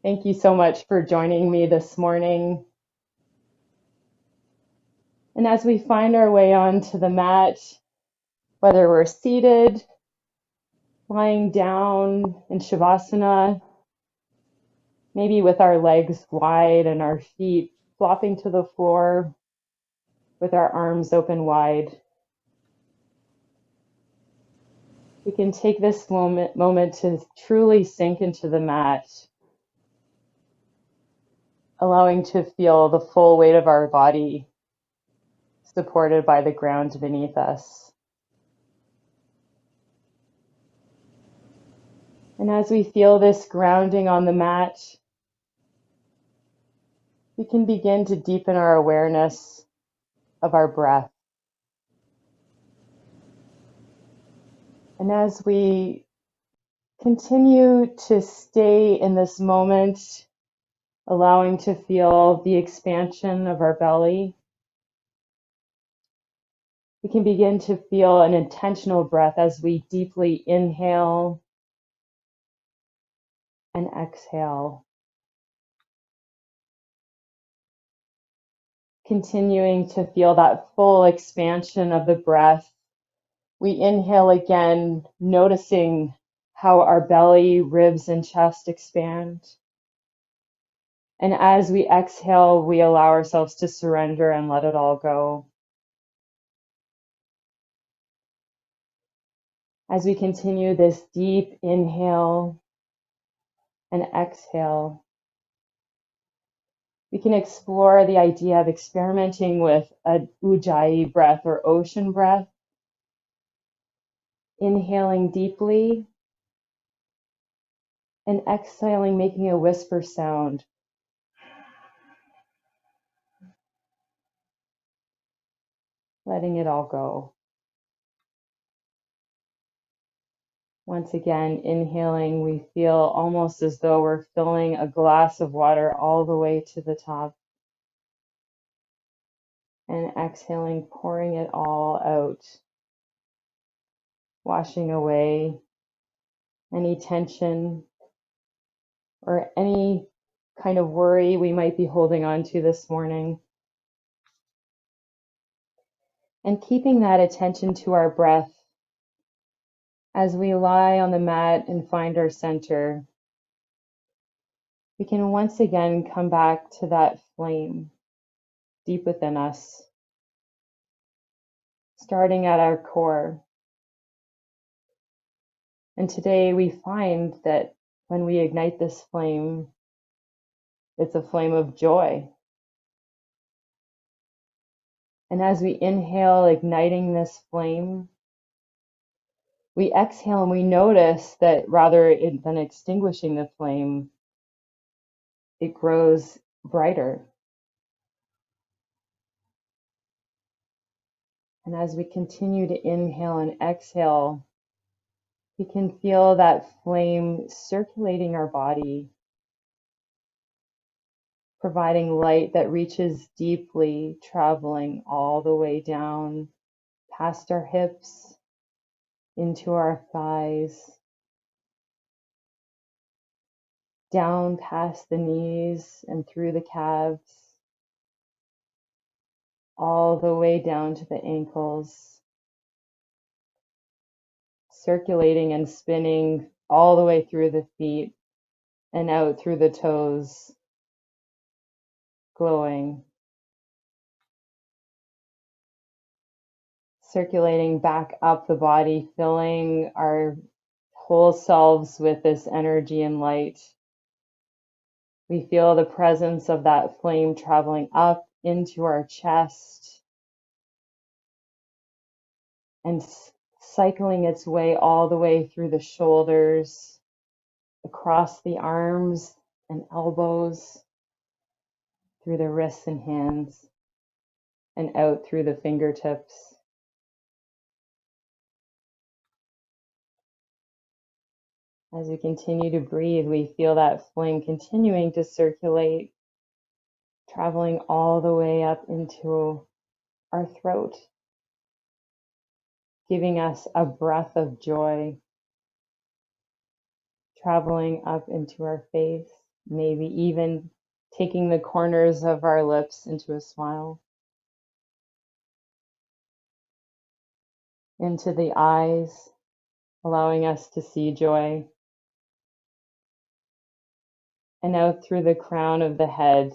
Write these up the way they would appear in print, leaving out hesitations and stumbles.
Thank you so much for joining me this morning. And as we find our way onto the mat, whether we're seated, lying down in Shavasana, maybe with our legs wide and our feet flopping to the floor with our arms open wide, we can take this moment to truly sink into the mat, allowing to feel the full weight of our body supported by the ground beneath us. And as we feel this grounding on the mat, we can begin to deepen our awareness of our breath. And as we continue to stay in this moment, allowing to feel the expansion of our belly, we can begin to feel an intentional breath as we deeply inhale and exhale, continuing to feel that full expansion of the breath. We inhale again, noticing how our belly, ribs, and chest expand. And as we exhale, we allow ourselves to surrender and let it all go. As we continue this deep inhale and exhale, we can explore the idea of experimenting with a ujjayi breath or ocean breath, inhaling deeply and exhaling, making a whisper sound. Letting it all go. Once again, inhaling, we feel almost as though we're filling a glass of water all the way to the top. And exhaling, pouring it all out, washing away any tension or any kind of worry we might be holding on to this morning. And keeping that attention to our breath as we lie on the mat and find our center, we can once again come back to that flame deep within us, starting at our core. And today we find that when we ignite this flame, it's a flame of joy. And as we inhale, igniting this flame, we exhale and we notice that rather than extinguishing the flame, it grows brighter. And as we continue to inhale and exhale, we can feel that flame circulating our body, providing light that reaches deeply, traveling all the way down past our hips, into our thighs, down past the knees and through the calves, all the way down to the ankles, circulating and spinning all the way through the feet and out through the toes, glowing, circulating back up the body, filling our whole selves with this energy and light. We feel the presence of that flame traveling up into our chest and cycling its way all the way through the shoulders, across the arms and elbows, through the wrists and hands, and out through the fingertips. As we continue to breathe, we feel that flame continuing to circulate, traveling all the way up into our throat, giving us a breath of joy, traveling up into our face, maybe even taking the corners of our lips into a smile, into the eyes, allowing us to see joy, and out through the crown of the head,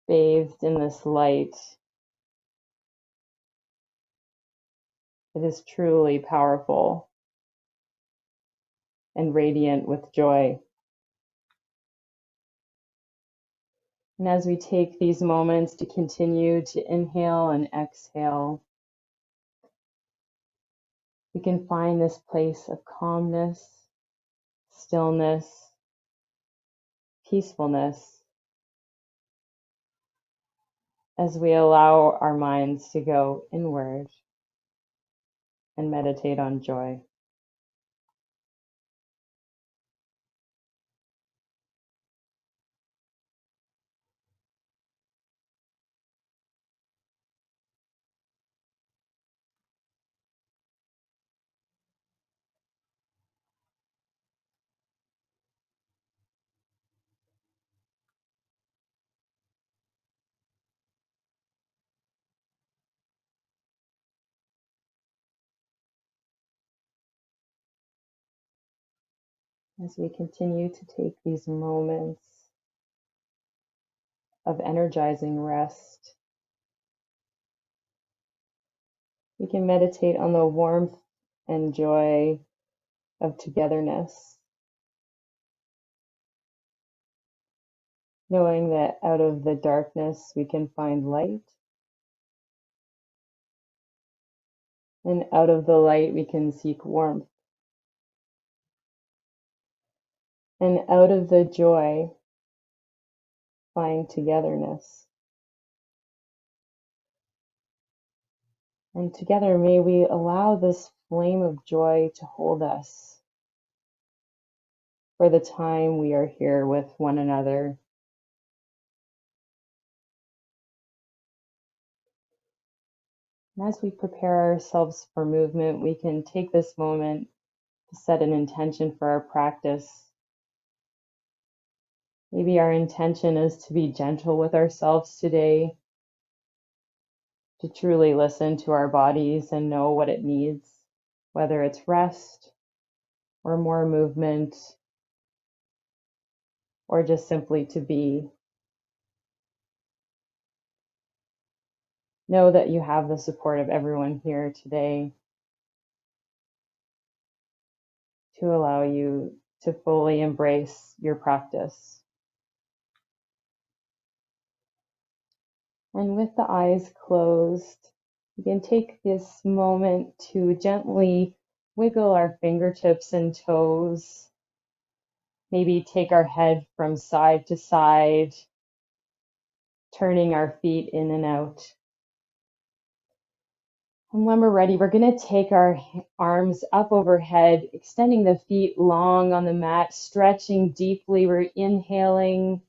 bathed in this light. It is truly powerful and radiant with joy. And as we take these moments to continue to inhale and exhale, we can find this place of calmness, stillness, peacefulness, as we allow our minds to go inward and meditate on joy. As we continue to take these moments of energizing rest, we can meditate on the warmth and joy of togetherness, knowing that out of the darkness we can find light, and out of the light we can seek warmth, and out of the joy find togetherness. And together may we allow this flame of joy to hold us for the time we are here with one another. And as we prepare ourselves for movement, we can take this moment to set an intention for our practice. Maybe our intention is to be gentle with ourselves today, to truly listen to our bodies and know what it needs, whether it's rest or more movement or just simply to be. Know that you have the support of everyone here today to allow you to fully embrace your practice. And with the eyes closed, we can take this moment to gently wiggle our fingertips and toes. Maybe take our head from side to side, turning our feet in and out. And when we're ready, we're going to take our arms up overhead, extending the feet long on the mat, stretching deeply. We're inhaling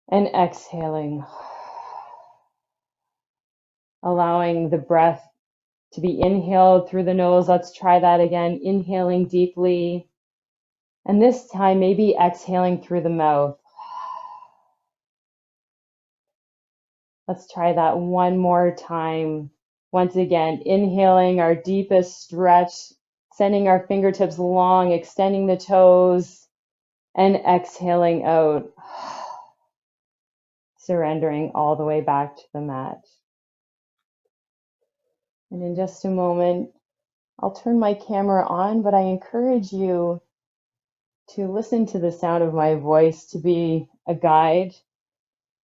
and exhaling, allowing the breath to be inhaled through the nose. Let's try that again. Inhaling deeply. And this time, maybe exhaling through the mouth. Let's try that one more time. Once again, inhaling our deepest stretch, sending our fingertips long, extending the toes, and exhaling out, surrendering all the way back to the mat. And in just a moment, I'll turn my camera on, but I encourage you to listen to the sound of my voice to be a guide.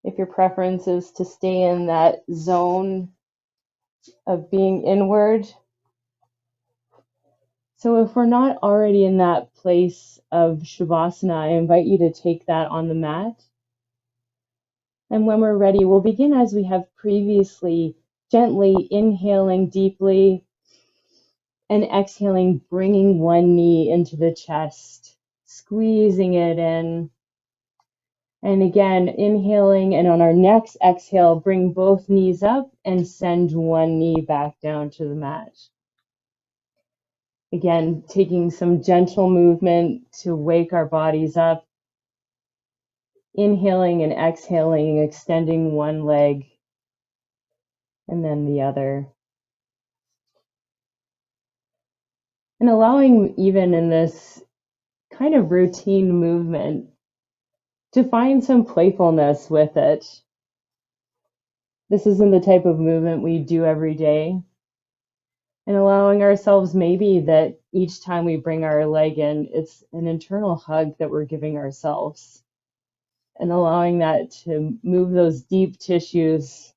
If your preference is to stay in that zone of being inward. So if we're not already in that place of Shavasana, I invite you to take that on the mat. And when we're ready, we'll begin as we have previously, gently inhaling deeply and exhaling, bringing one knee into the chest, squeezing it in. And again, inhaling, and on our next exhale, bring both knees up and send one knee back down to the mat. Again, taking some gentle movement to wake our bodies up, inhaling and exhaling, extending one leg and then the other. And allowing, even in this kind of routine movement, to find some playfulness with it. This isn't the type of movement we do every day. And allowing ourselves maybe that each time we bring our leg in, it's an internal hug that we're giving ourselves. And allowing that to move those deep tissues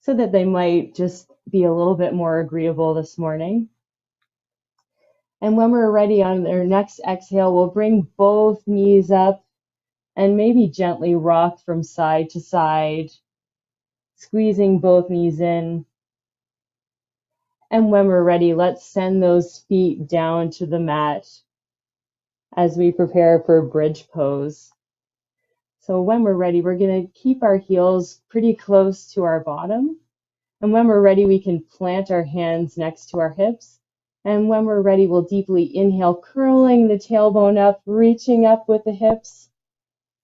so that they might just be a little bit more agreeable this morning. And when we're ready on our next exhale, we'll bring both knees up and maybe gently rock from side to side, squeezing both knees in. And when we're ready, let's send those feet down to the mat as we prepare for bridge pose. So when we're ready, we're going to keep our heels pretty close to our bottom. And when we're ready, we can plant our hands next to our hips. And when we're ready, we'll deeply inhale, curling the tailbone up, reaching up with the hips,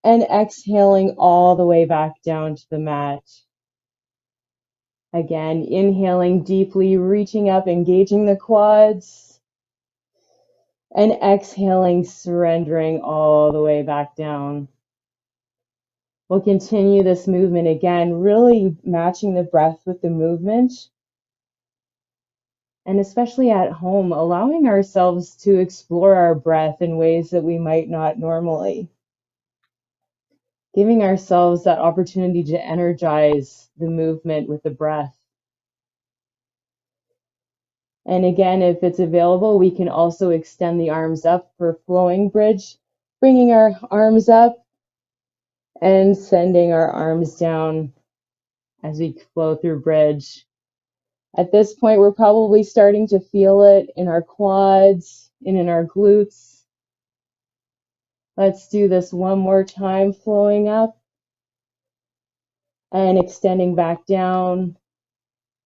and exhaling all the way back down to the mat. Again, inhaling deeply, reaching up, engaging the quads, and exhaling, surrendering all the way back down. We'll continue this movement again, really matching the breath with the movement. And especially at home, allowing ourselves to explore our breath in ways that we might not normally. Giving ourselves that opportunity to energize the movement with the breath. And again, if it's available, we can also extend the arms up for flowing bridge, bringing our arms up and sending our arms down as we flow through bridge. At this point, we're probably starting to feel it in our quads and in our glutes. Let's do this one more time, flowing up and extending back down.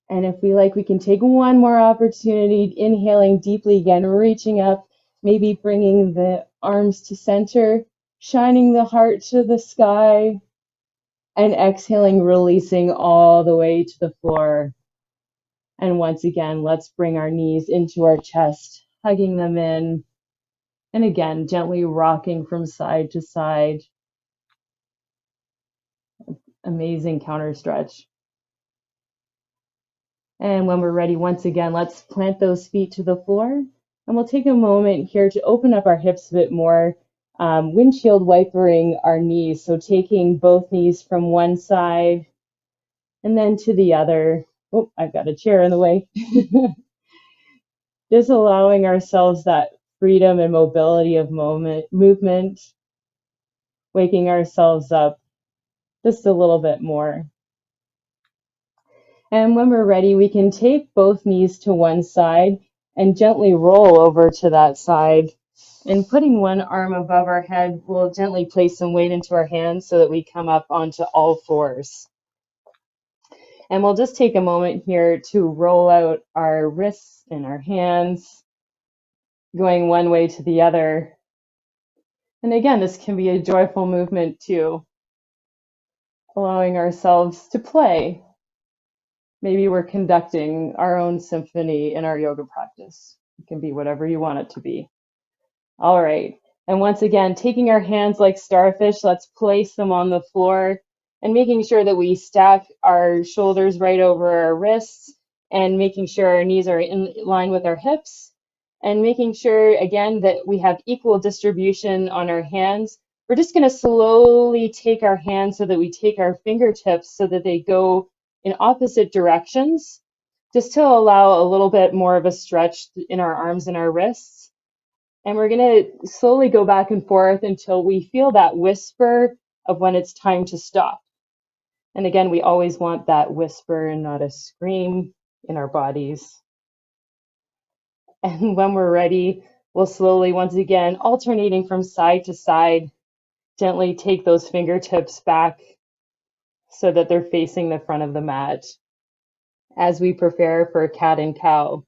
And if we like, we can take one more opportunity, inhaling deeply again, reaching up, maybe bringing the arms to center, shining the heart to the sky, and exhaling, releasing all the way to the floor. And once again, let's bring our knees into our chest, hugging them in. And again, gently rocking from side to side. Amazing counter stretch. And when we're ready, once again, let's plant those feet to the floor. And we'll take a moment here to open up our hips a bit more, windshield wipering our knees. So taking both knees from one side and then to the other. Oh, I've got a chair in the way. Just allowing ourselves that freedom and mobility of movement, waking ourselves up just a little bit more. And when we're ready, we can take both knees to one side and gently roll over to that side. And putting one arm above our head, we'll gently place some weight into our hands so that we come up onto all fours. And we'll just take a moment here to roll out our wrists and our hands, going one way to the other. And again, this can be a joyful movement too, allowing ourselves to play. Maybe we're conducting our own symphony in our yoga practice. It can be whatever you want it to be. All right. And once again, taking our hands like starfish, let's place them on the floor and making sure that we stack our shoulders right over our wrists and making sure our knees are in line with our hips and making sure, again, that we have equal distribution on our hands. We're just going to slowly take our hands so that we take our fingertips so that they go in opposite directions, just to allow a little bit more of a stretch in our arms and our wrists. And we're going to slowly go back and forth until we feel that whisper of when it's time to stop. And again, we always want that whisper and not a scream in our bodies. And when we're ready, we'll slowly, once again, alternating from side to side, gently take those fingertips back so that they're facing the front of the mat as we prepare for cat and cow.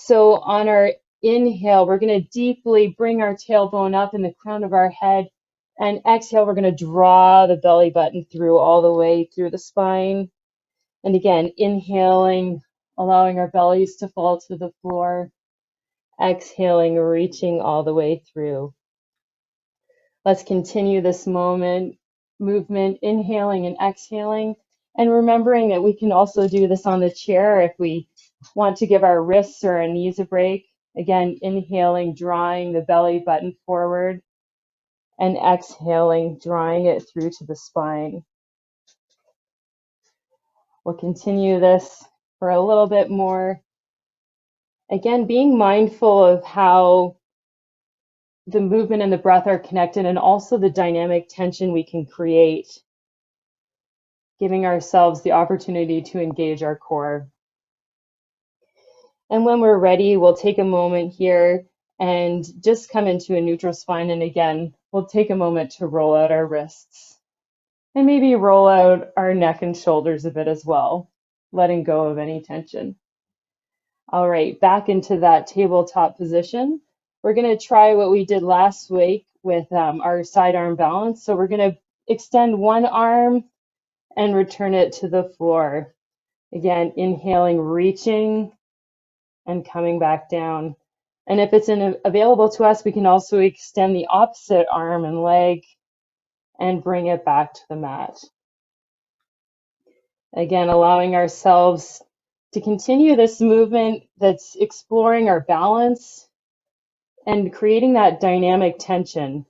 So on our inhale, we're going to deeply bring our tailbone up in the crown of our head. And exhale, we're going to draw the belly button through all the way through the spine. And again, inhaling, allowing our bellies to fall to the floor. Exhaling, reaching all the way through. Let's continue this movement, inhaling and exhaling, and remembering that we can also do this on the chair if we want to give our wrists or our knees a break. Again, inhaling, drawing the belly button forward, and exhaling, drawing it through to the spine. We'll continue this for a little bit more. Again, being mindful of how the movement and the breath are connected, and also the dynamic tension we can create, giving ourselves the opportunity to engage our core. And when we're ready, we'll take a moment here and just come into a neutral spine. And again, we'll take a moment to roll out our wrists and maybe roll out our neck and shoulders a bit as well, letting go of any tension. All right, back into that tabletop position. We're going to try what we did last week with our side arm balance. So we're going to extend one arm and return it to the floor. Again, inhaling, reaching, and coming back down. And if it's available to us, we can also extend the opposite arm and leg and bring it back to the mat. Again, allowing ourselves to continue this movement that's exploring our balance and creating that dynamic tension.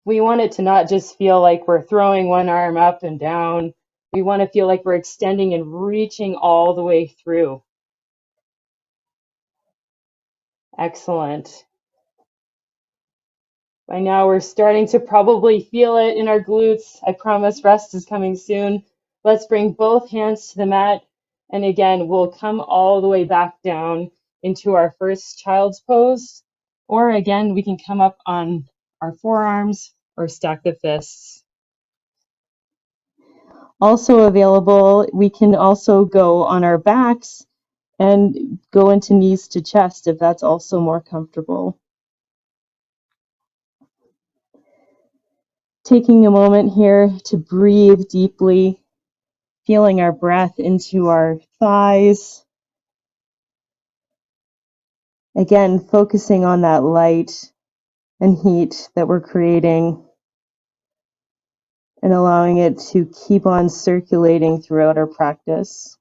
We want it to not just feel like we're throwing one arm up and down. We want to feel like we're extending and reaching all the way through. Excellent. By now we're starting to probably feel it in our glutes. I promise rest is coming soon. Let's bring both hands to the mat. And again, we'll come all the way back down into our first child's pose. Or again, we can come up on our forearms or stack the fists. Also available, we can also go on our backs and go into knees to chest if that's also more comfortable. Taking a moment here to breathe deeply, feeling our breath into our thighs. Again, focusing on that light and heat that we're creating and allowing it to keep on circulating throughout our practice.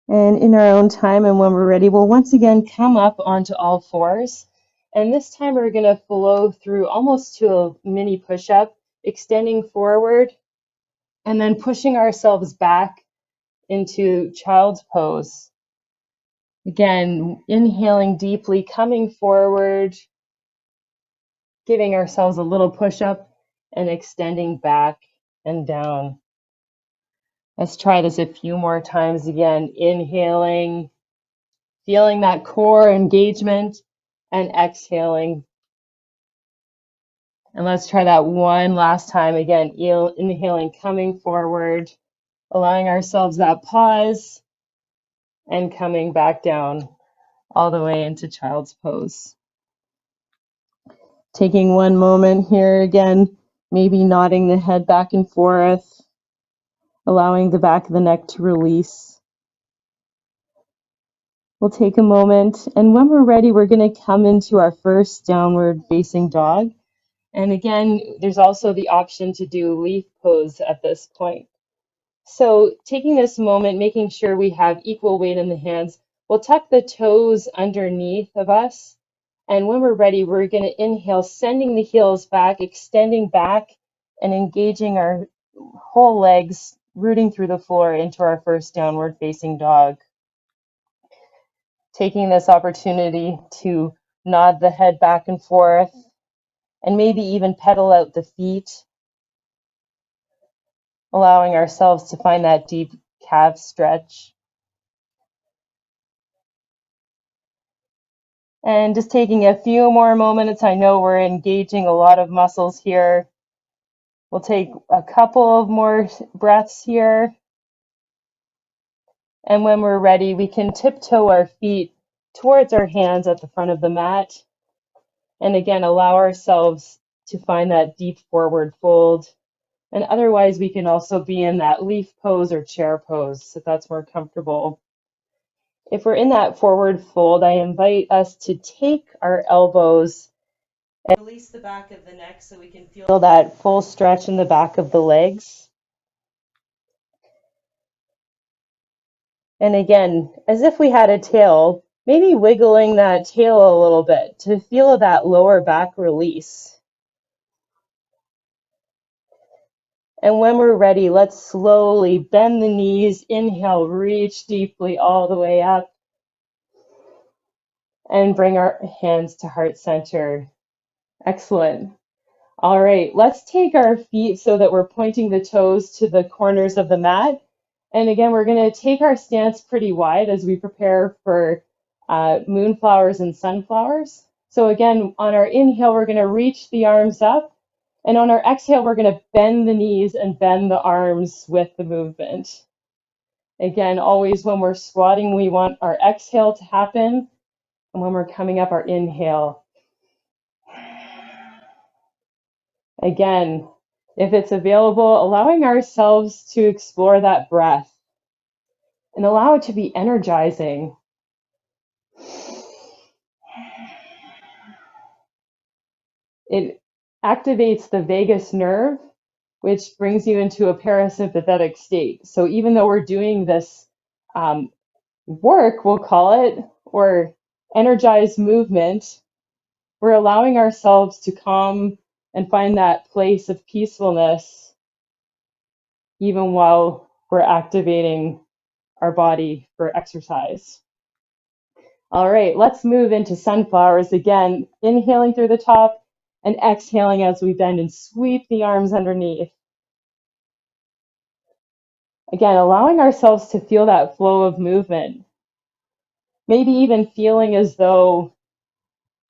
And in our own time and when we're ready, we'll once again come up onto all fours. And this time we're going to flow through almost to a mini push-up, extending forward and then pushing ourselves back into child's pose. Again, inhaling deeply, coming forward, giving ourselves a little push-up and extending back and down. Let's try this a few more times again. Inhaling, feeling that core engagement, and exhaling. And let's try that one last time again. Inhaling, coming forward, allowing ourselves that pause, and coming back down all the way into child's pose. Taking one moment here again, maybe nodding the head back and forth, allowing the back of the neck to release. We'll take a moment, and when we're ready, we're going to come into our first downward facing dog. And again, there's also the option to do leaf pose at this point. So taking this moment, making sure we have equal weight in the hands, we'll tuck the toes underneath of us. And when we're ready, we're going to inhale, sending the heels back, extending back, and engaging our whole legs, rooting through the floor into our first downward facing dog. Taking this opportunity to nod the head back and forth, and maybe even pedal out the feet, allowing ourselves to find that deep calf stretch. And just taking a few more moments. I know we're engaging a lot of muscles here. We'll take a couple of more breaths here. And when we're ready, we can tiptoe our feet towards our hands at the front of the mat. And again, allow ourselves to find that deep forward fold. And otherwise, we can also be in that leaf pose or chair pose if that's more comfortable. If we're in that forward fold, I invite us to take our elbows and release the back of the neck so we can feel that full stretch in the back of the legs. And again, as if we had a tail, maybe wiggling that tail a little bit to feel that lower back release. And when we're ready, let's slowly bend the knees. Inhale, reach deeply all the way up. And bring our hands to heart center. Excellent. All right, let's take our feet so that we're pointing the toes to the corners of the mat. And again, we're going to take our stance pretty wide as we prepare for moonflowers and sunflowers. So again, on our inhale, we're going to reach the arms up. And on our exhale, we're going to bend the knees and bend the arms with the movement. Again, always when we're squatting, we want our exhale to happen. And when we're coming up, our inhale. Again, if it's available, allowing ourselves to explore that breath and allow it to be energizing. It activates the vagus nerve, which brings you into a parasympathetic state. So even though we're doing this work, we'll call it, or energized movement, we're allowing ourselves to calm and find that place of peacefulness even while we're activating our body for exercise. All right, let's move into sunflowers again, inhaling through the top and exhaling as we bend and sweep the arms underneath. Again, allowing ourselves to feel that flow of movement. Maybe even feeling as though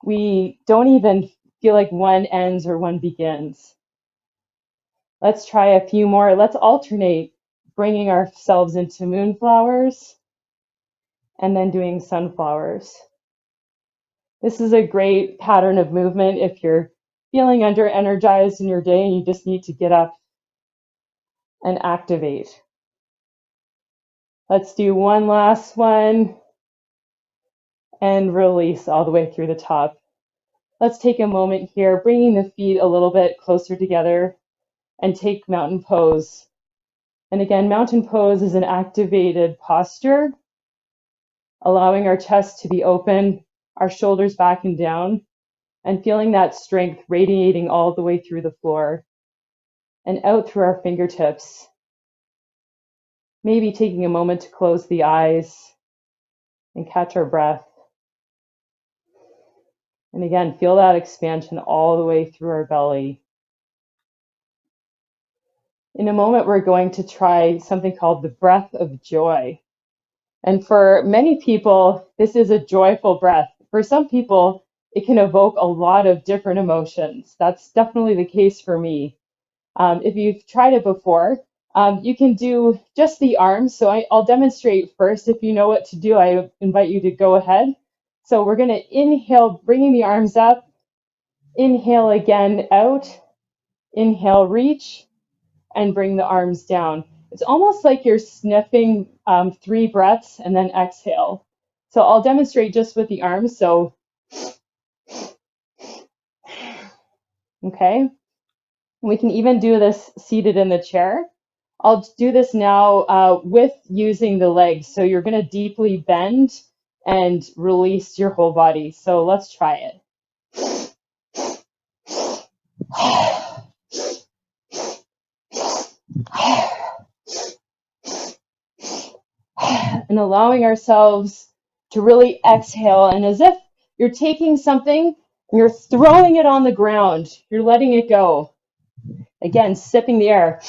we don't even feel like one ends or one begins. Let's try a few more. Let's alternate bringing ourselves into moonflowers and then doing sunflowers. This is a great pattern of movement if you're feeling under energized in your day and you just need to get up and activate. Let's do one last one and release all the way through the top. Let's take a moment here, bringing the feet a little bit closer together and take mountain pose. And again, mountain pose is an activated posture, allowing our chest to be open, our shoulders back and down, and feeling that strength radiating all the way through the floor and out through our fingertips. Maybe taking a moment to close the eyes and catch our breath. And again, feel that expansion all the way through our belly. In a moment, we're going to try something called the breath of joy. And for many people, this is a joyful breath. For some people, it can evoke a lot of different emotions. That's definitely the case for me. If you've tried it before, you can do just the arms. So I'll demonstrate first. If you know what to do, I invite you to go ahead. So we're going to inhale, bringing the arms up. Inhale again out. Inhale, reach, and bring the arms down. It's almost like you're sniffing 3 breaths and then exhale. So I'll demonstrate just with the arms. So, okay. We can even do this seated in the chair. I'll do this now with using the legs. So you're going to deeply bend and release your whole body. So let's try it. And allowing ourselves to really exhale, and as if you're taking something and you're throwing it on the ground, you're letting it go. Again, sipping the air.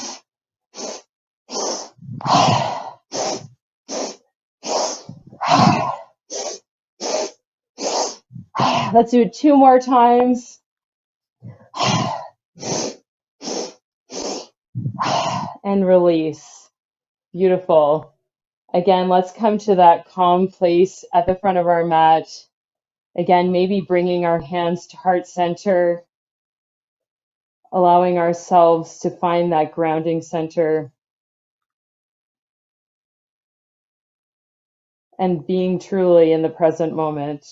Let's do it 2 more times. And release. Beautiful. Again, let's come to that calm place at the front of our mat. Again, maybe bringing our hands to heart center, allowing ourselves to find that grounding center and being truly in the present moment.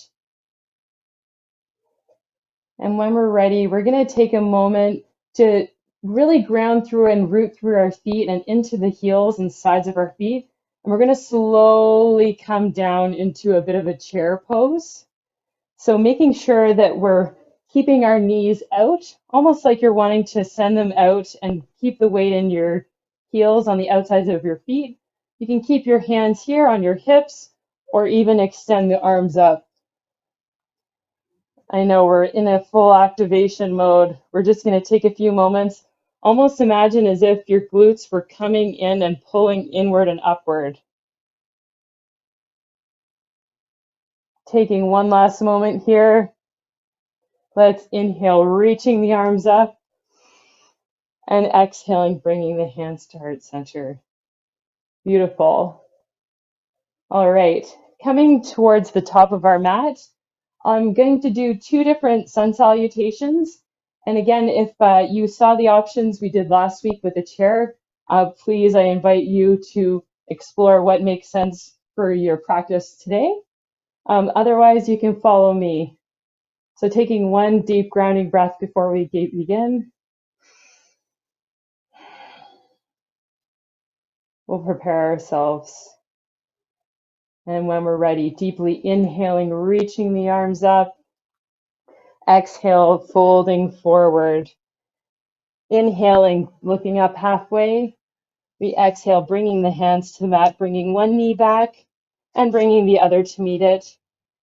And when we're ready, we're going to take a moment to really ground through and root through our feet and into the heels and sides of our feet. And we're going to slowly come down into a bit of a chair pose. So making sure that we're keeping our knees out, almost like you're wanting to send them out and keep the weight in your heels on the outsides of your feet. You can keep your hands here on your hips or even extend the arms up. I know we're in a full activation mode. We're just going to take a few moments. Almost imagine as if your glutes were coming in and pulling inward and upward. Taking one last moment here. Let's inhale, reaching the arms up, and exhaling, bringing the hands to heart center. Beautiful. All right, coming towards the top of our mat, I'm going to do two different sun salutations. And again, if you saw the options we did last week with the chair, please, I invite you to explore what makes sense for your practice today. Otherwise, you can follow me. So taking one deep grounding breath before we begin, we'll prepare ourselves. And when we're ready, deeply inhaling, reaching the arms up. Exhale, folding forward. Inhaling, looking up halfway. We exhale, bringing the hands to the mat, bringing one knee back and bringing the other to meet it,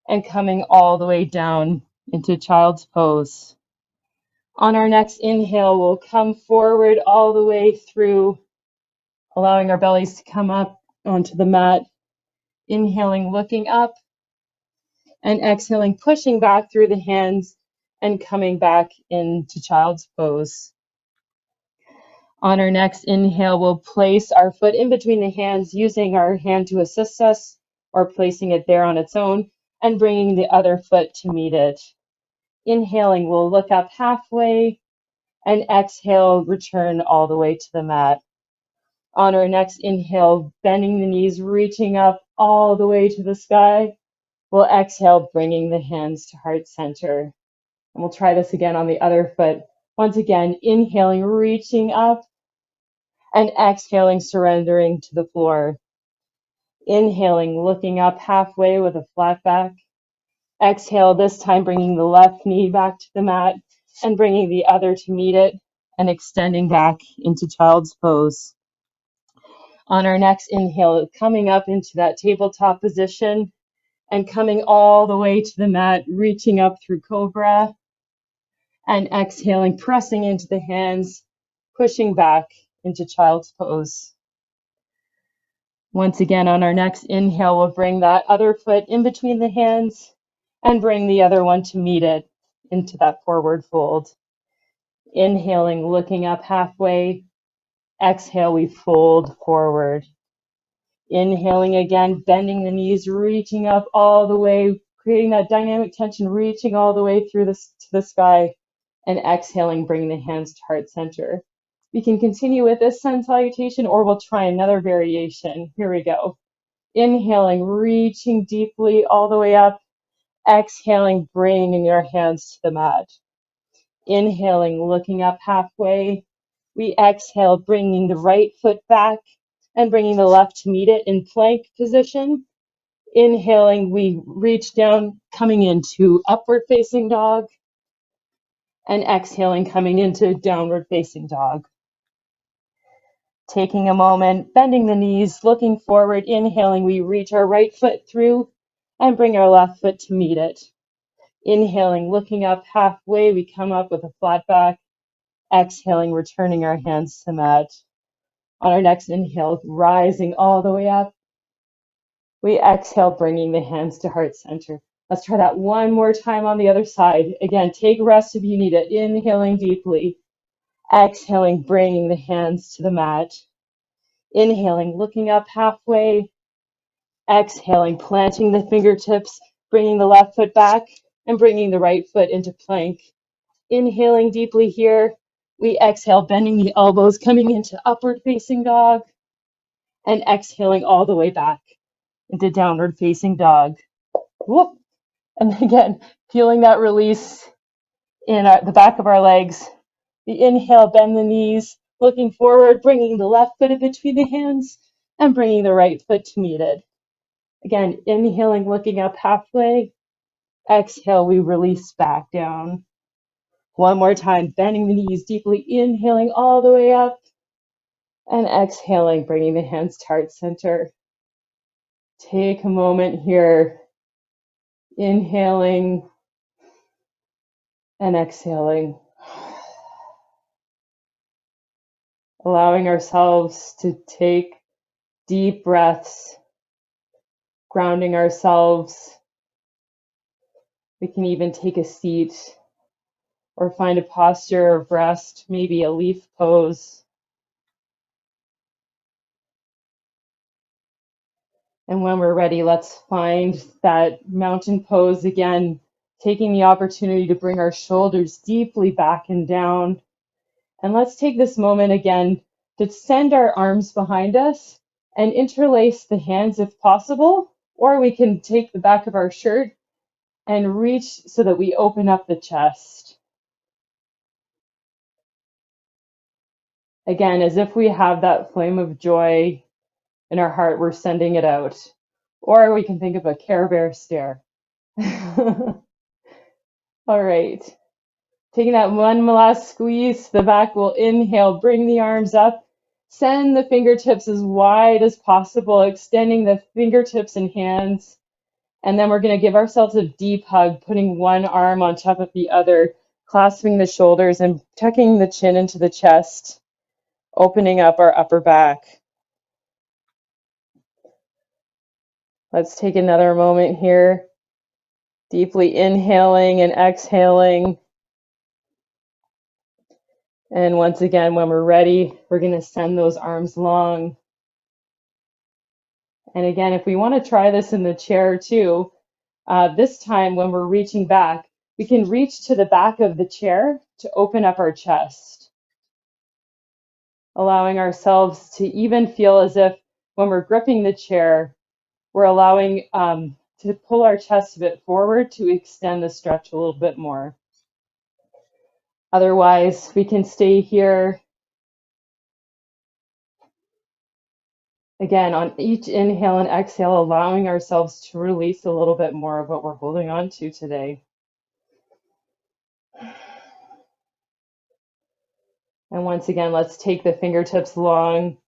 and coming all the way down into child's pose. On our next inhale, we'll come forward all the way through, allowing our bellies to come up onto the mat. Inhaling, looking up, and exhaling, pushing back through the hands and coming back into child's pose. On our next inhale, we'll place our foot in between the hands, using our hand to assist us or placing it there on its own and bringing the other foot to meet it. Inhaling, we'll look up halfway, and exhale, return all the way to the mat. On our next inhale, bending the knees, reaching up all the way to the sky. We'll exhale, bringing the hands to heart center. And we'll try this again on the other foot. Once again, inhaling, reaching up, and exhaling, surrendering to the floor. Inhaling, looking up halfway with a flat back. Exhale, this time bringing the left knee back to the mat and bringing the other to meet it and extending back into child's pose. On our next inhale, coming up into that tabletop position and coming all the way to the mat, reaching up through cobra, and exhaling, pressing into the hands, pushing back into child's pose. Once again, on our next inhale, we'll bring that other foot in between the hands and bring the other one to meet it into that forward fold. Inhaling, looking up halfway. Exhale, we fold forward. Inhaling again, bending the knees, reaching up all the way, creating that dynamic tension, reaching all the way through to the sky, and exhaling, bringing the hands to heart center. We can continue with this sun salutation, or we'll try another variation. Here we go. Inhaling, reaching deeply all the way up. Exhaling, bringing your hands to the mat. Inhaling, looking up halfway. We exhale, bringing the right foot back and bringing the left to meet it in plank position. Inhaling, we reach down, coming into upward facing dog. And exhaling, coming into downward facing dog. Taking a moment, bending the knees, looking forward. Inhaling, we reach our right foot through and bring our left foot to meet it. Inhaling, looking up halfway, we come up with a flat back. Exhaling, returning our hands to the mat. On our next inhale, rising all the way up. We exhale, bringing the hands to heart center. Let's try that one more time on the other side. Again, take a rest if you need it. Inhaling deeply. Exhaling, bringing the hands to the mat. Inhaling, looking up halfway. Exhaling, planting the fingertips, bringing the left foot back and bringing the right foot into plank. Inhaling deeply here. We exhale, bending the elbows, coming into upward facing dog, and exhaling all the way back into downward facing dog. Whoop. And again, feeling that release in the back of our legs. The inhale, bend the knees, looking forward, bringing the left foot in between the hands and bringing the right foot to meet it. Again, inhaling, looking up halfway. Exhale, we release back down. One more time, bending the knees deeply, inhaling all the way up, and exhaling, bringing the hands to heart center. Take a moment here, inhaling and exhaling, allowing ourselves to take deep breaths, grounding ourselves. We can even take a seat or find a posture of rest, maybe a leaf pose. And when we're ready, let's find that mountain pose again, taking the opportunity to bring our shoulders deeply back and down. And let's take this moment again to send our arms behind us and interlace the hands if possible, or we can take the back of our shirt and reach so that we open up the chest. Again, as if we have that flame of joy in our heart, we're sending it out. Or we can think of a Care Bear stare. All right. Taking that one last squeeze to the back, we'll inhale, bring the arms up, send the fingertips as wide as possible, extending the fingertips and hands. And then we're going to give ourselves a deep hug, putting one arm on top of the other, clasping the shoulders and tucking the chin into the chest, opening up our upper back. Let's take another moment here, deeply inhaling and exhaling. And once again, when we're ready, we're going to send those arms long. And again, if we want to try this in the chair too, this time when we're reaching back, we can reach to the back of the chair to open up our chest, allowing ourselves to even feel as if when we're gripping the chair, we're allowing to pull our chest a bit forward to extend the stretch a little bit more. Otherwise, we can stay here. Again, on each inhale and exhale, allowing ourselves to release a little bit more of what we're holding on to today. And once again, let's take the fingertips long,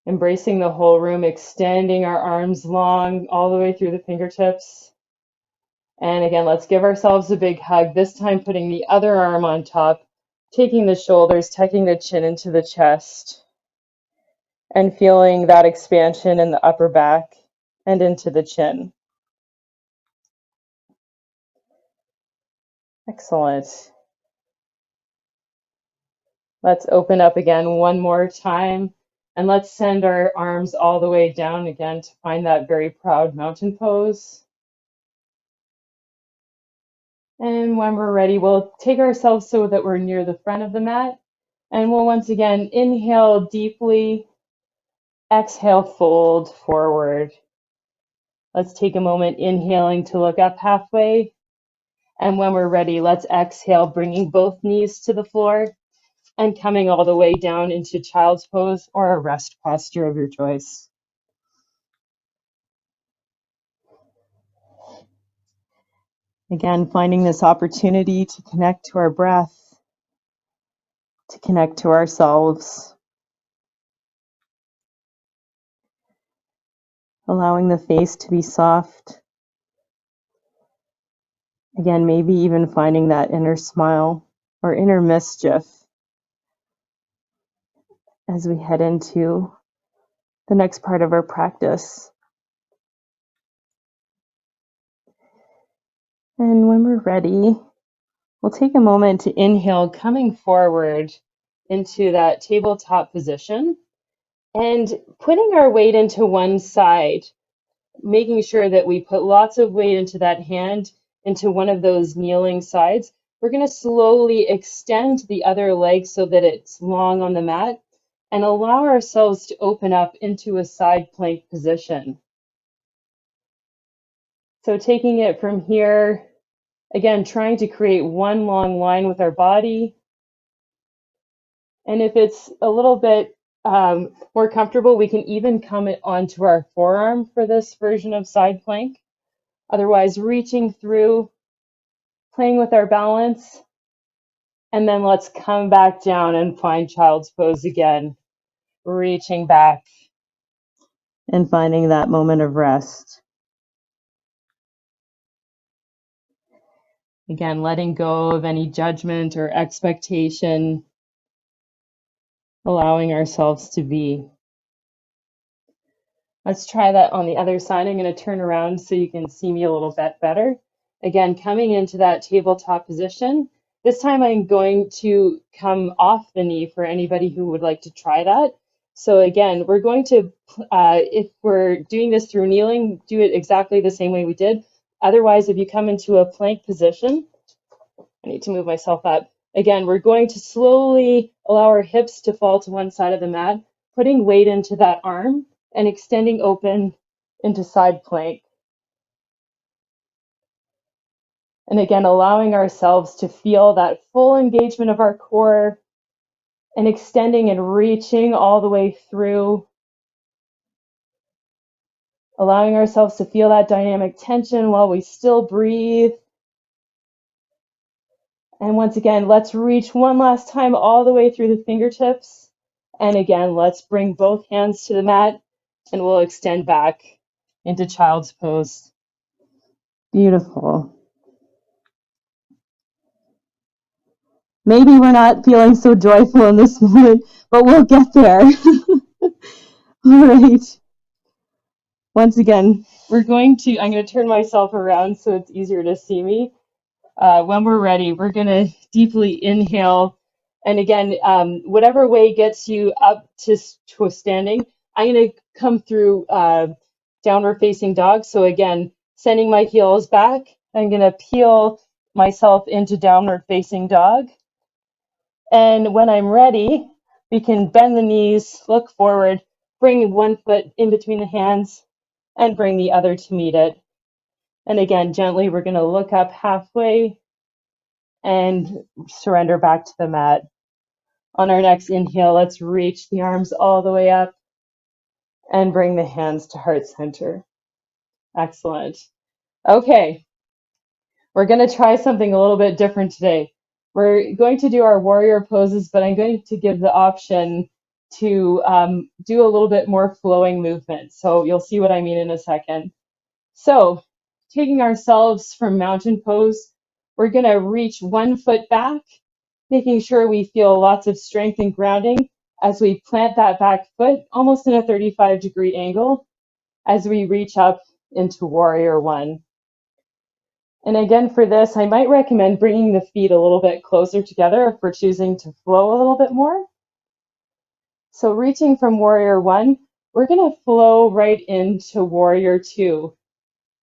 embracing the whole room, extending our arms long all the way through the fingertips. And again, let's give ourselves a big hug, this time putting the other arm on top, taking the shoulders, tucking the chin into the chest, and feeling that expansion in the upper back and into the chin. Excellent. Let's open up again one more time, and let's send our arms all the way down again to find that very proud mountain pose. And when we're ready, we'll take ourselves so that we're near the front of the mat, and we'll once again inhale deeply, exhale, fold forward. Let's take a moment inhaling to look up halfway, and when we're ready, let's exhale, bringing both knees to the floor and coming all the way down into child's pose or a rest posture of your choice. Again, finding this opportunity to connect to our breath, to connect to ourselves, allowing the face to be soft. Again, maybe even finding that inner smile or inner mischief as we head into the next part of our practice. And when we're ready, we'll take a moment to inhale, coming forward into that tabletop position and putting our weight into one side. making sure that we put lots of weight into that hand, into one of those kneeling sides. We're going to slowly extend the other leg so that it's long on the mat and allow ourselves to open up into a side plank position. So taking it from here, again, trying to create one long line with our body. And if it's a little bit more comfortable, we can even come onto our forearm for this version of side plank. Otherwise, reaching through, playing with our balance, and then let's come back down and find child's pose again, reaching back and finding that moment of rest. Again, letting go of any judgment or expectation, allowing ourselves to be. Let's try that on the other side. I'm going to turn around so you can see me a little bit better. Again, coming into that tabletop position. This time I'm going to come off the knee for anybody who would like to try that. So again, we're going to, if we're doing this through kneeling, do it exactly the same way we did. Otherwise, if you come into a plank position, I need to move myself up. Again, we're going to slowly allow our hips to fall to one side of the mat, putting weight into that arm and extending open into side plank. And again, allowing ourselves to feel that full engagement of our core and extending and reaching all the way through. Allowing ourselves to feel that dynamic tension while we still breathe. And once again, let's reach one last time all the way through the fingertips. And again, let's bring both hands to the mat and we'll extend back into child's pose. Beautiful. Maybe we're not feeling so joyful in this moment, but we'll get there. All right. Once again, I'm going to turn myself around so it's easier to see me. When we're ready, we're going to deeply inhale. And again, whatever way gets you up to standing, I'm going to come through downward facing dog. So again, sending my heels back, I'm going to peel myself into downward facing dog. And when I'm ready, we can bend the knees, look forward, bring one foot in between the hands, and bring the other to meet it. And again, gently, we're going to look up halfway and surrender back to the mat. On our next inhale, let's reach the arms all the way up and bring the hands to heart center. Excellent. Okay, we're going to try something a little bit different today. We're going to do our warrior poses, but I'm going to give the option to do a little bit more flowing movement. So you'll see what I mean in a second. So taking ourselves from mountain pose, we're going to reach one foot back, making sure we feel lots of strength and grounding as we plant that back foot almost in a 35-degree angle as we reach up into warrior one. And again, for this, I might recommend bringing the feet a little bit closer together if we're choosing to flow a little bit more. So reaching from warrior one, we're going to flow right into warrior two,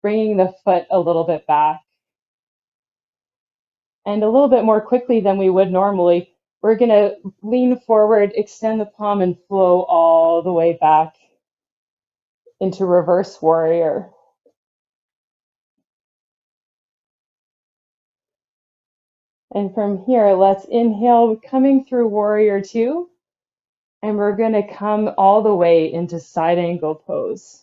bringing the foot a little bit back. And a little bit more quickly than we would normally, we're going to lean forward, extend the palm, and flow all the way back into reverse warrior. And from here, let's inhale, coming through warrior two, and we're going to come all the way into side angle pose.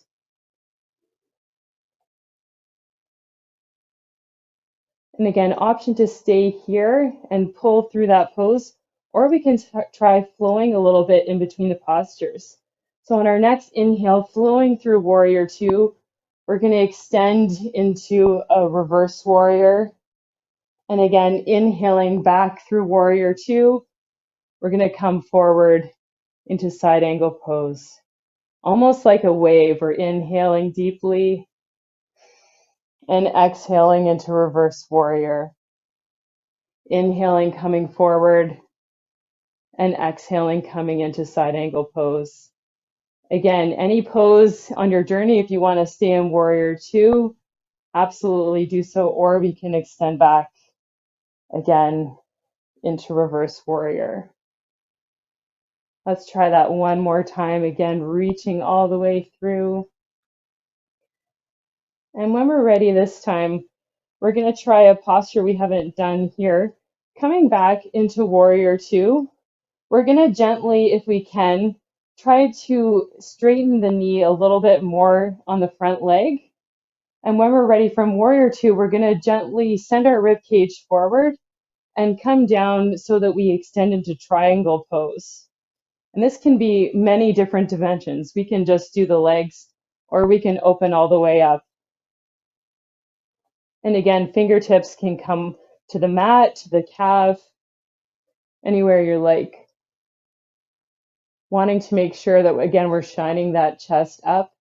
And again, option to stay here and pull through that pose, or we can try flowing a little bit in between the postures. So on our next inhale, flowing through warrior two, we're going to extend into a reverse warrior. And again, inhaling back through warrior two, we're going to come forward into side angle pose. Almost like a wave, we're inhaling deeply and exhaling into reverse warrior. Inhaling, coming forward, and exhaling, coming into side angle pose. Again, any pose on your journey, if you want to stay in Warrior Two, absolutely do so, or we can extend back again into Reverse Warrior. Let's try that one more time. Again, reaching all the way through. And when we're ready this time, we're going to try a posture we haven't done here. Coming back into Warrior Two, we're going to gently, if we can, try to straighten the knee a little bit more on the front leg. And when we're ready from Warrior Two, we're going to gently send our rib cage forward and come down so that we extend into triangle pose. And this can be many different dimensions. We can just do the legs, or we can open all the way up. And again, fingertips can come to the mat, to the calf, anywhere you like. Wanting to make sure that, again, we're shining that chest up.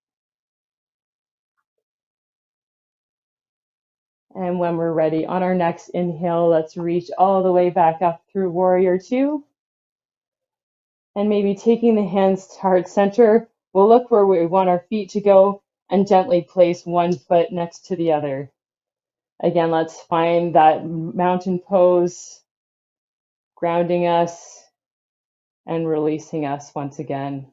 And when we're ready, on our next inhale, let's reach all the way back up through Warrior Two. And maybe taking the hands to heart center, we'll look where we want our feet to go and gently place one foot next to the other. Again, let's find that mountain pose, grounding us and releasing us once again.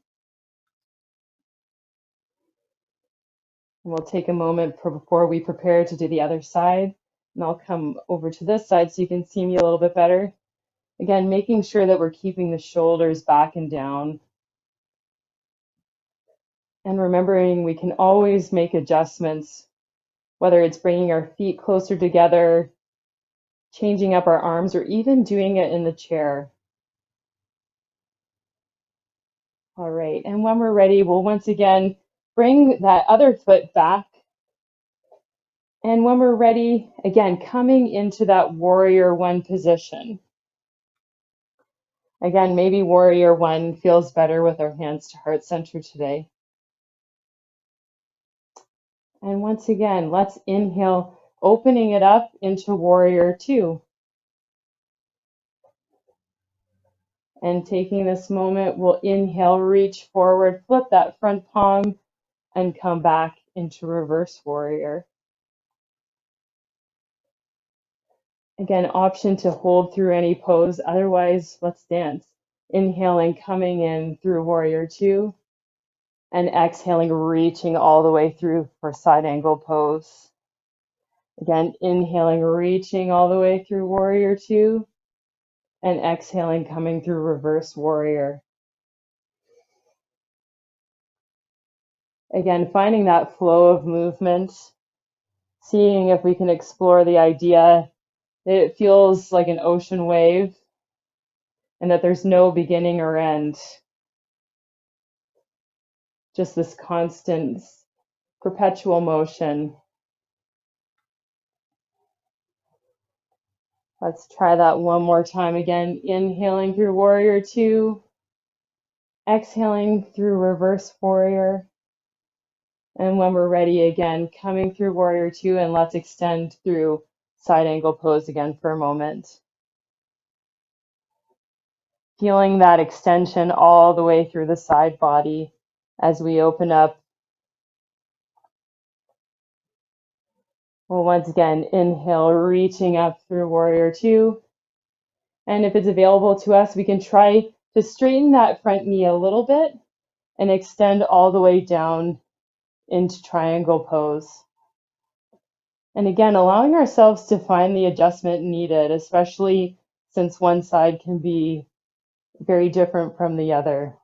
We'll take a moment before we prepare to do the other side. And I'll come over to this side so you can see me a little bit better. Again, making sure that we're keeping the shoulders back and down. And remembering we can always make adjustments, whether it's bringing our feet closer together, changing up our arms, or even doing it in the chair. All right, and when we're ready, we'll once again bring that other foot back. And when we're ready, again, coming into that Warrior One position. Again, maybe Warrior One feels better with our hands to heart center today. And once again, let's inhale, opening it up into Warrior Two. And taking this moment, we'll inhale, reach forward, flip that front palm, and come back into Reverse Warrior. Again, option to hold through any pose. Otherwise, let's dance. Inhaling, coming in through Warrior Two, and exhaling, reaching all the way through for side angle pose. Again, inhaling, reaching all the way through Warrior Two, and exhaling, coming through Reverse Warrior. Again, finding that flow of movement, seeing if we can explore the idea that it feels like an ocean wave and that there's no beginning or end. Just this constant, perpetual motion. Let's try that one more time again. Inhaling through Warrior Two, exhaling through Reverse Warrior. And when we're ready, again, coming through Warrior Two, and let's extend through side angle pose again for a moment. Feeling that extension all the way through the side body as we open up. Well, once again, inhale, reaching up through Warrior Two. And if it's available to us, we can try to straighten that front knee a little bit and extend all the way down into triangle pose. And again, allowing ourselves to find the adjustment needed, especially since one side can be very different from the other.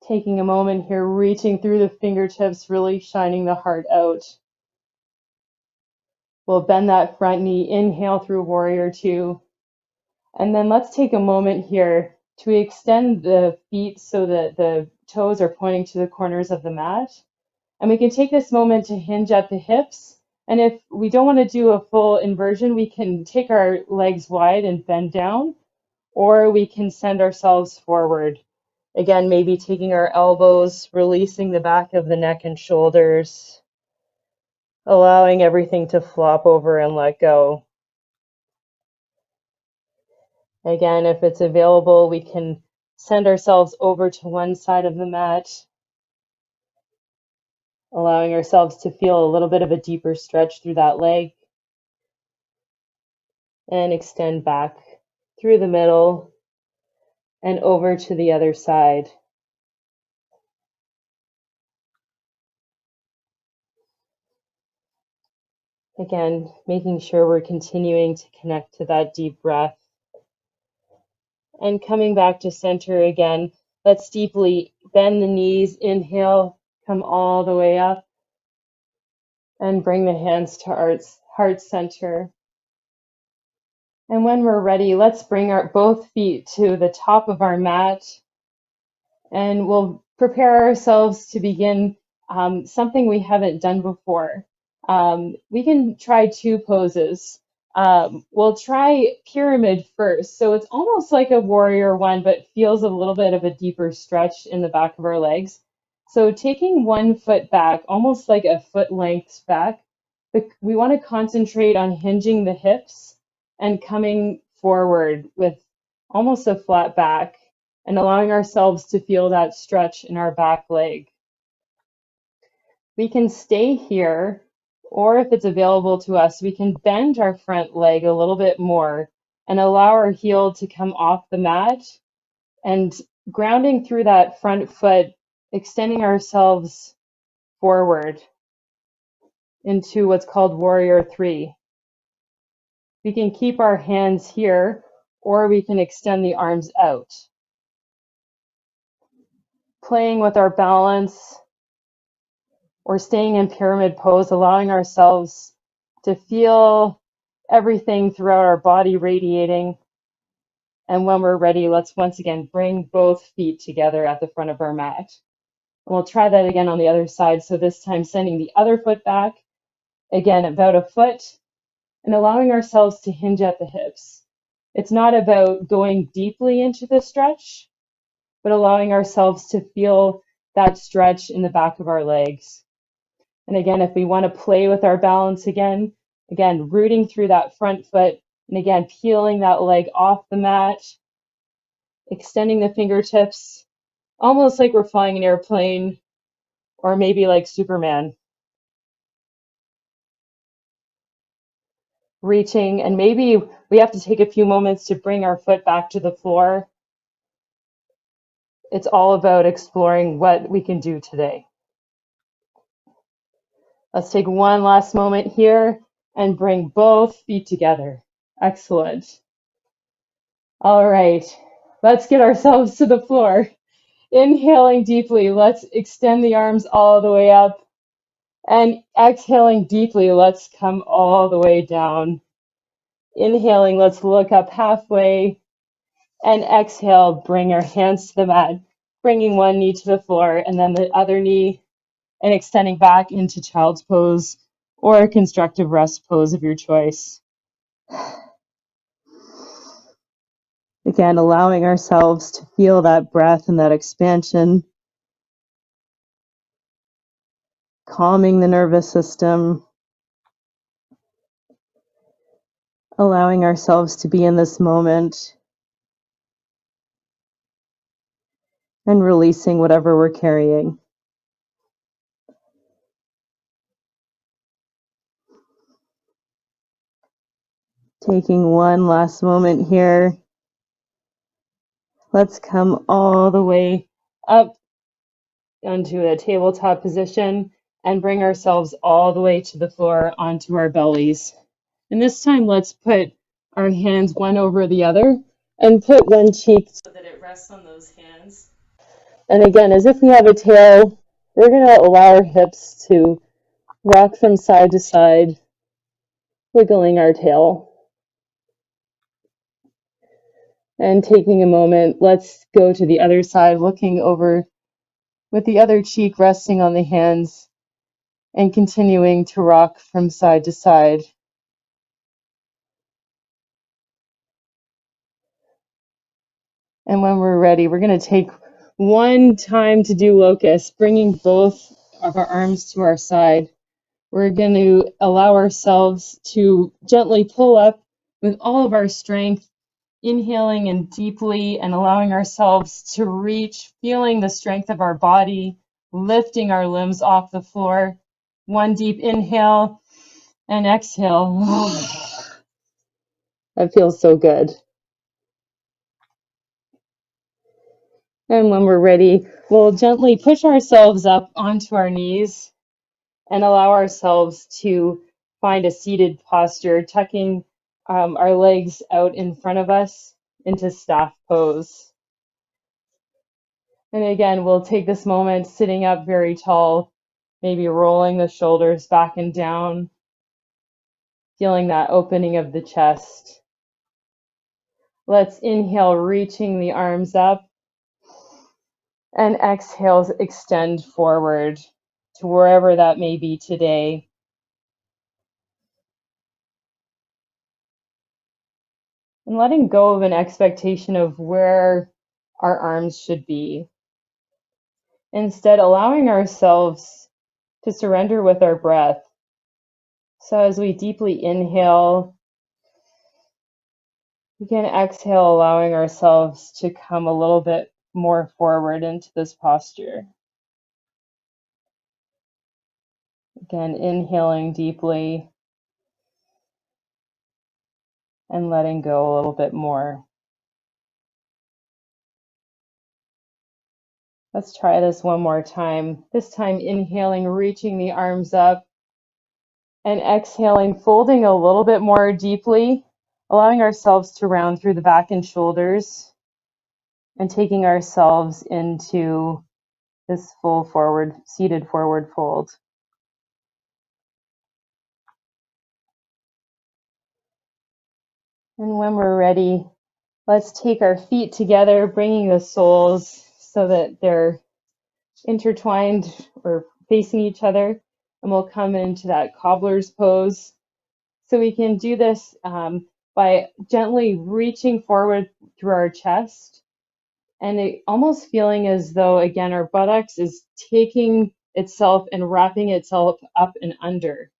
Taking a moment here, reaching through the fingertips, really shining the heart out. We'll bend that front knee, inhale through Warrior Two. And then let's take a moment here to extend the feet so that the toes are pointing to the corners of the mat. And we can take this moment to hinge at the hips. And if we don't want to do a full inversion, we can take our legs wide and bend down, or we can send ourselves forward. Again, maybe taking our elbows, releasing the back of the neck and shoulders, allowing everything to flop over and let go. Again, if it's available, we can send ourselves over to one side of the mat, allowing ourselves to feel a little bit of a deeper stretch through that leg, and extend back through the middle and over to the other side. Again, making sure we're continuing to connect to that deep breath. And coming back to center again, let's deeply bend the knees, inhale, come all the way up, and bring the hands to heart center. And when we're ready, let's bring our both feet to the top of our mat, and we'll prepare ourselves to begin something we haven't done before. We can try two poses. We'll try pyramid first. So it's almost like a warrior one, but feels a little bit of a deeper stretch in the back of our legs. So taking one foot back, almost like a foot length back, we want to concentrate on hinging the hips and coming forward with almost a flat back and allowing ourselves to feel that stretch in our back leg. We can stay here, or if it's available to us, we can bend our front leg a little bit more and allow our heel to come off the mat and grounding through that front foot, extending ourselves forward into what's called Warrior 3. We can keep our hands here, or we can extend the arms out. Playing with our balance or staying in pyramid pose, allowing ourselves to feel everything throughout our body radiating. And when we're ready, let's once again bring both feet together at the front of our mat. And we'll try that again on the other side. So this time sending the other foot back, again about a foot, and allowing ourselves to hinge at the hips. It's not about going deeply into the stretch, but allowing ourselves to feel that stretch in the back of our legs. And again, if we want to play with our balance again, rooting through that front foot, and again, peeling that leg off the mat, extending the fingertips, almost like we're flying an airplane, or maybe like Superman. Reaching, and maybe we have to take a few moments to bring our foot back to the floor. It's all about exploring what we can do today. Let's take one last moment here and bring both feet together. Excellent. All right, let's get ourselves to the floor. Inhaling deeply, let's extend the arms all the way up. And exhaling deeply, let's come all the way down. Inhaling, let's look up halfway. And exhale, bring our hands to the mat, bringing one knee to the floor and then the other knee, and extending back into child's pose or a constructive rest pose of your choice. Again, allowing ourselves to feel that breath and that expansion, calming the nervous system, allowing ourselves to be in this moment, and releasing whatever we're carrying. Taking one last moment here. Let's come all the way up onto a tabletop position and bring ourselves all the way to the floor onto our bellies. And this time, let's put our hands one over the other and put one cheek so that it rests on those hands. And again, as if we have a tail, we're going to allow our hips to rock from side to side, wiggling our tail. And taking a moment, let's go to the other side, looking over with the other cheek resting on the hands and continuing to rock from side to side. And when we're ready, we're going to take one time to do locust, bringing both of our arms to our side. We're going to allow ourselves to gently pull up with all of our strength inhaling in deeply and allowing ourselves to reach, feeling the strength of our body, lifting our limbs off the floor. One deep inhale and exhale. That feels so good. And when we're ready, we'll gently push ourselves up onto our knees and allow ourselves to find a seated posture, tucking our legs out in front of us into staff pose. And again, we'll take this moment sitting up very tall, maybe rolling the shoulders back and down, feeling that opening of the chest. Let's inhale, reaching the arms up, and exhale, extend forward to wherever that may be today. And letting go of an expectation of where our arms should be. Instead, allowing ourselves to surrender with our breath. So as we deeply inhale, we can exhale, allowing ourselves to come a little bit more forward into this posture. Again, inhaling deeply and letting go a little bit more. Let's try this one more time. This time, inhaling, reaching the arms up, and exhaling, folding a little bit more deeply, allowing ourselves to round through the back and shoulders, and taking ourselves into this full forward, seated forward fold. And when we're ready, let's take our feet together, bringing the soles so that they're intertwined or facing each other. And we'll come into that cobbler's pose. So we can do this by gently reaching forward through our chest and almost feeling as though, again, our buttocks is taking itself and wrapping itself up and under.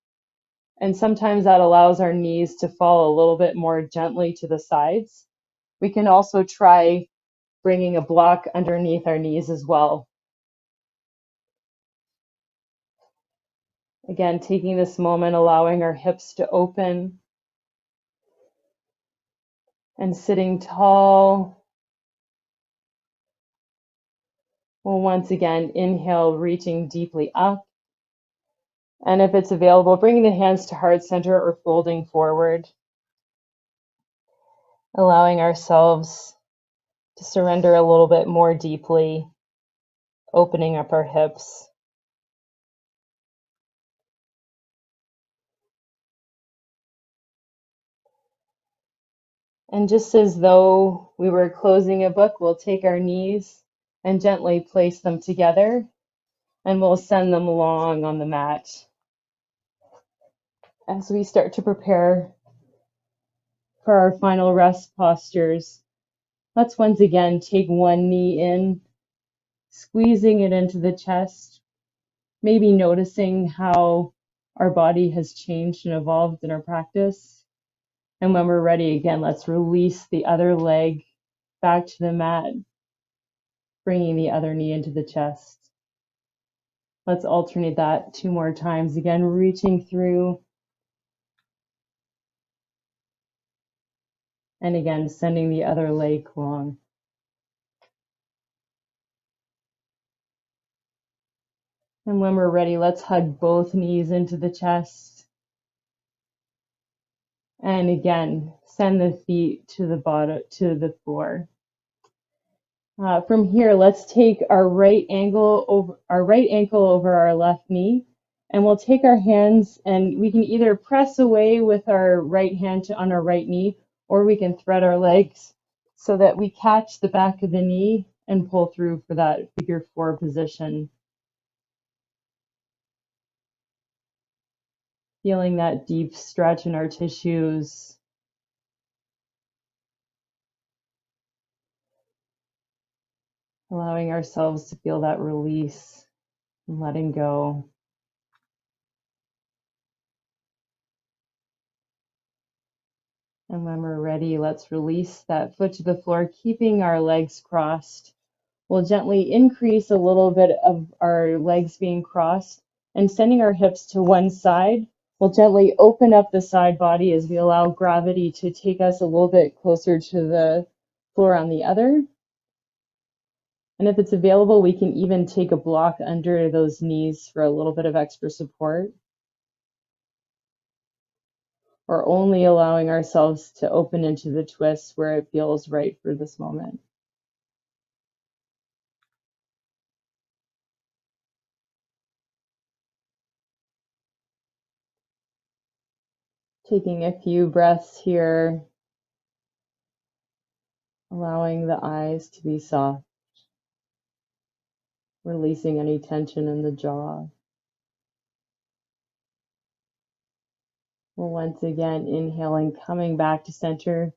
And sometimes that allows our knees to fall a little bit more gently to the sides. We can also try bringing a block underneath our knees as well. Again, taking this moment, allowing our hips to open and sitting tall. We'll once again inhale, reaching deeply up. And if it's available, bringing the hands to heart center or folding forward. Allowing ourselves to surrender a little bit more deeply, opening up our hips. And just as though we were closing a book, we'll take our knees and gently place them together, and we'll send them along on the mat. As we start to prepare for our final rest postures, let's once again take one knee in, squeezing it into the chest, maybe noticing how our body has changed and evolved in our practice. And when we're ready, again, let's release the other leg back to the mat, bringing the other knee into the chest. Let's alternate that 2 more times. Again, reaching through. And again, sending the other leg long. And when we're ready, let's hug both knees into the chest. And again, send the feet to the bottom, to the floor. From here, let's take our right ankle over our left knee, and we'll take our hands and we can either press away with our right hand on our right knee, or we can thread our legs so that we catch the back of the knee and pull through for that figure 4 position. Feeling that deep stretch in our tissues. Allowing ourselves to feel that release and letting go. And when we're ready, let's release that foot to the floor, keeping our legs crossed. We'll gently increase a little bit of our legs being crossed and sending our hips to one side. We'll gently open up the side body as we allow gravity to take us a little bit closer to the floor on the other. And if it's available, we can even take a block under those knees for a little bit of extra support, or only allowing ourselves to open into the twist where it feels right for this moment. Taking a few breaths here, allowing the eyes to be soft, releasing any tension in the jaw. We'll once again inhaling, coming back to center,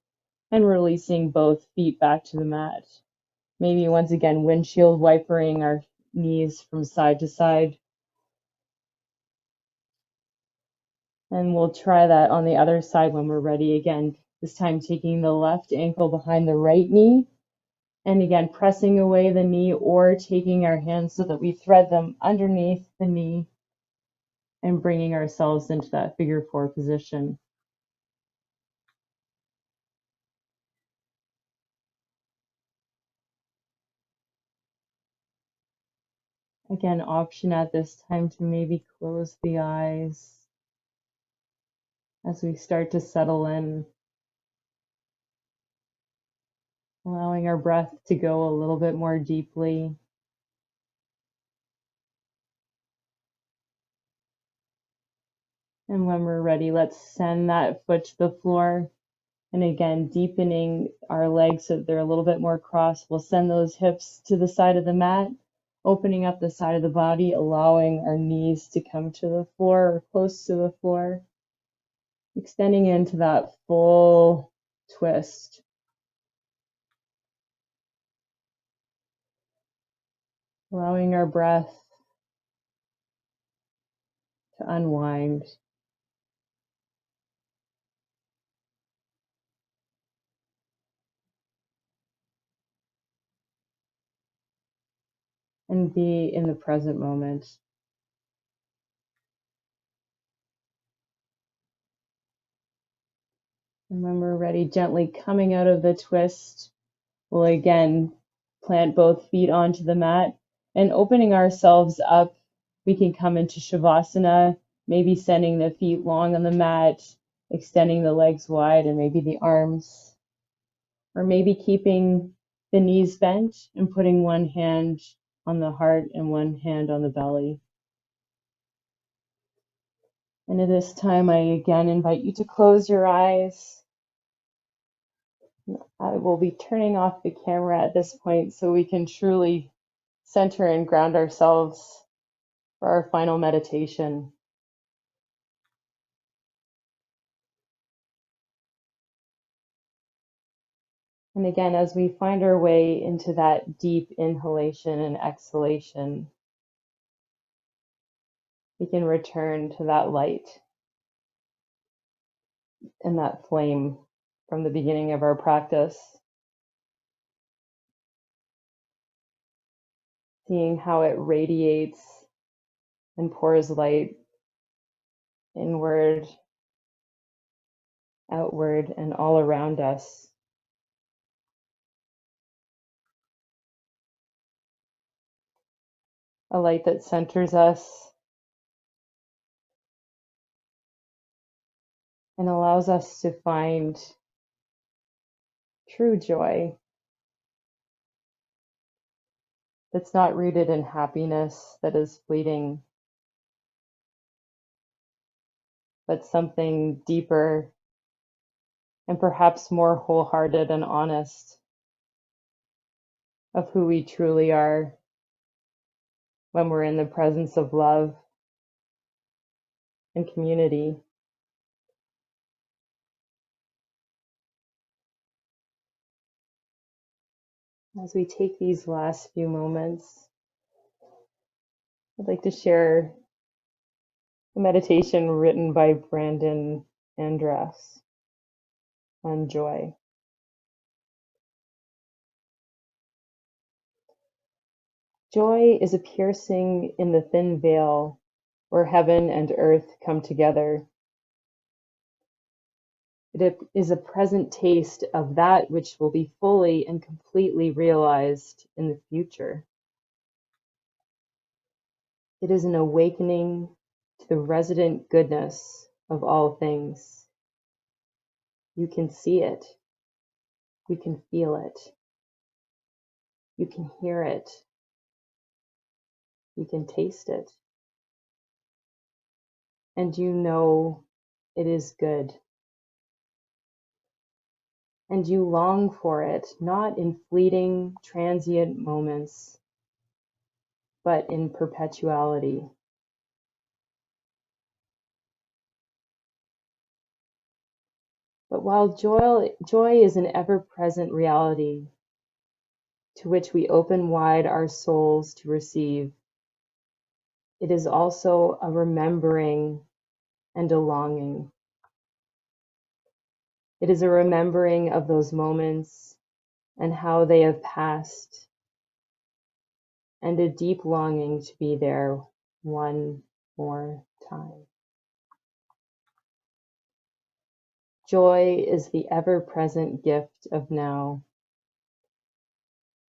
and releasing both feet back to the mat. Maybe once again, windshield wipering our knees from side to side. And we'll try that on the other side when we're ready again. This time taking the left ankle behind the right knee. And again, pressing away the knee or taking our hands so that we thread them underneath the knee and bringing ourselves into that figure four position. Again, option at this time to maybe close the eyes as we start to settle in, allowing our breath to go a little bit more deeply. And when we're ready, let's send that foot to the floor. And again, deepening our legs so that they're a little bit more crossed. We'll send those hips to the side of the mat, opening up the side of the body, allowing our knees to come to the floor or close to the floor, extending into that full twist. Allowing our breath to unwind. And be in the present moment. And when we're ready, gently coming out of the twist, we'll again plant both feet onto the mat and opening ourselves up. We can come into Shavasana, maybe sending the feet long on the mat, extending the legs wide and maybe the arms, or maybe keeping the knees bent and putting one hand on the heart and one hand on the belly. And at this time, I again invite you to close your eyes. I will be turning off the camera at this point so we can truly center and ground ourselves for our final meditation. And again, as we find our way into that deep inhalation and exhalation, we can return to that light and that flame from the beginning of our practice, seeing how it radiates and pours light inward, outward, and all around us. A light that centers us and allows us to find true joy that's not rooted in happiness that is fleeting, but something deeper and perhaps more wholehearted and honest of who we truly are when we're in the presence of love and community. As we take these last few moments, I'd like to share a meditation written by Brandon Andress. and joy. Joy is a piercing in the thin veil where heaven and earth come together. It is a present taste of that which will be fully and completely realized in the future. It is an awakening to the resident goodness of all things. You can see it. You can feel it. You can hear it. You can taste it. And you know it is good. And you long for it, not in fleeting, transient moments, but in perpetuality. But while joy is an ever-present reality to which we open wide our souls to receive, it is also a remembering and a longing. It is a remembering of those moments and how they have passed, and a deep longing to be there one more time. Joy is the ever-present gift of now,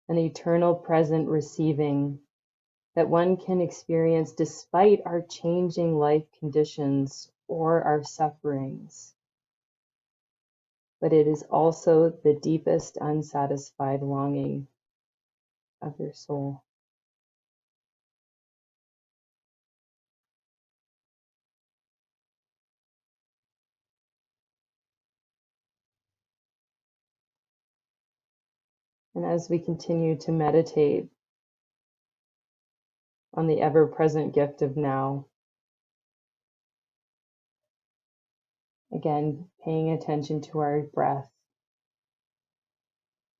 an eternal present receiving that one can experience despite our changing life conditions or our sufferings. But it is also the deepest unsatisfied longing of your soul. And as we continue to meditate on the ever-present gift of now, again, paying attention to our breath,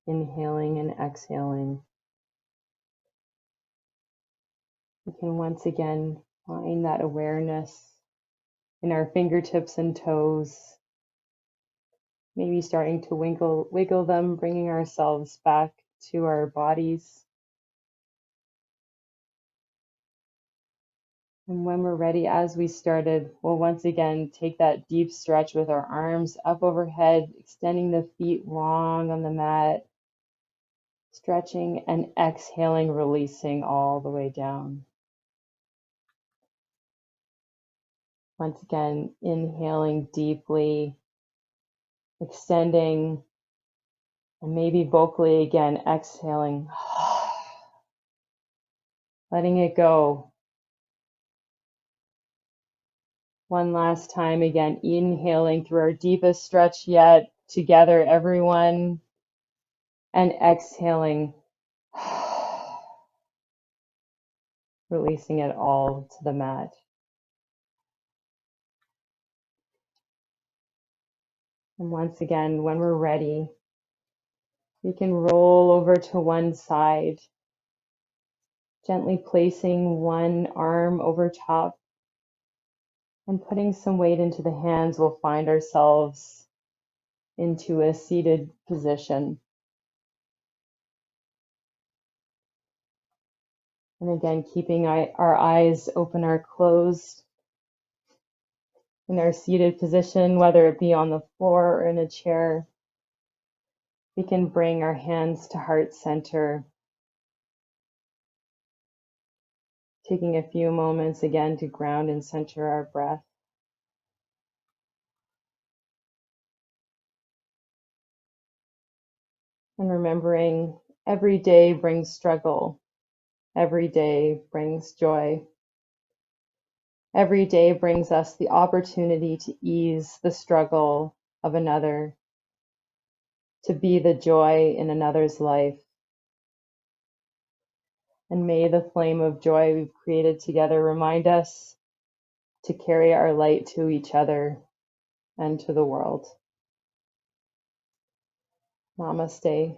inhaling and exhaling, we can once again find that awareness in our fingertips and toes, maybe starting to wiggle them, bringing ourselves back to our bodies. And when we're ready, as we started, we'll once again take that deep stretch with our arms up overhead, extending the feet long on the mat, stretching and exhaling, releasing all the way down. Once again, inhaling deeply, extending, and maybe vocally again, exhaling, letting it go. One last time, again, inhaling through our deepest stretch yet, together, everyone, and exhaling, releasing it all to the mat. And once again, when we're ready, we can roll over to one side, gently placing one arm over top and putting some weight into the hands. We'll find ourselves into a seated position. And again, keeping our eyes open or closed in our seated position, whether it be on the floor or in a chair. We can bring our hands to heart center, taking a few moments again to ground and center our breath. And remembering every day brings struggle. Every day brings joy. Every day brings us the opportunity to ease the struggle of another, to be the joy in another's life. And may the flame of joy we've created together remind us to carry our light to each other and to the world. Namaste.